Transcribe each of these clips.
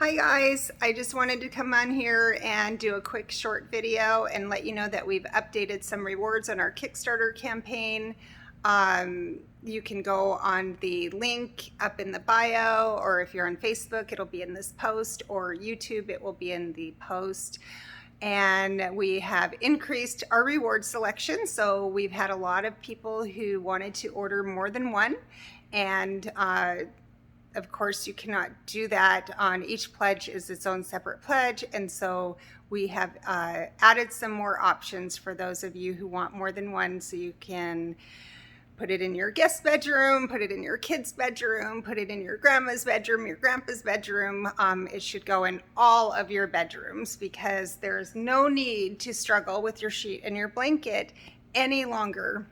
Hi guys, I just wanted to come on here and do a quick short video and let you know that we've updated some rewards on our Kickstarter campaign. You can go on the link up in the bio, or if you're on Facebook, it'll be in this post, or YouTube, it will be in the post. And we have increased our reward selection, so we've had a lot of people who wanted to order more than one, and of course, you cannot do that. On each pledge is its own separate pledge, and so we have added some more options for those of you who want more than one, so you can put it in your guest bedroom, put it in your kid's bedroom, put it in your grandma's bedroom, your grandpa's bedroom. It should go in all of your bedrooms because there's no need to struggle with your sheet and your blanket any longer.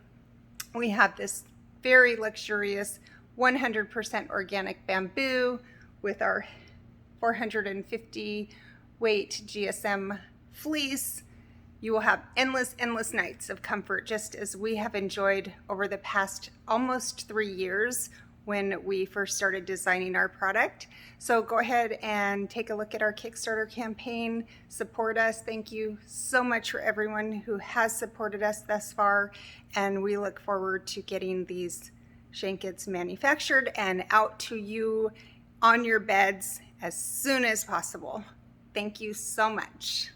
We have this very luxurious 100% organic bamboo with our 450 weight GSM fleece. You will have endless nights of comfort, just as we have enjoyed over the past almost 3 years when we first started designing our product. So go ahead and take a look at our Kickstarter campaign, support us. Thank you so much for everyone who has supported us thus far, and we look forward to getting these blankets manufactured and out to you on your beds as soon as possible. Thank you so much.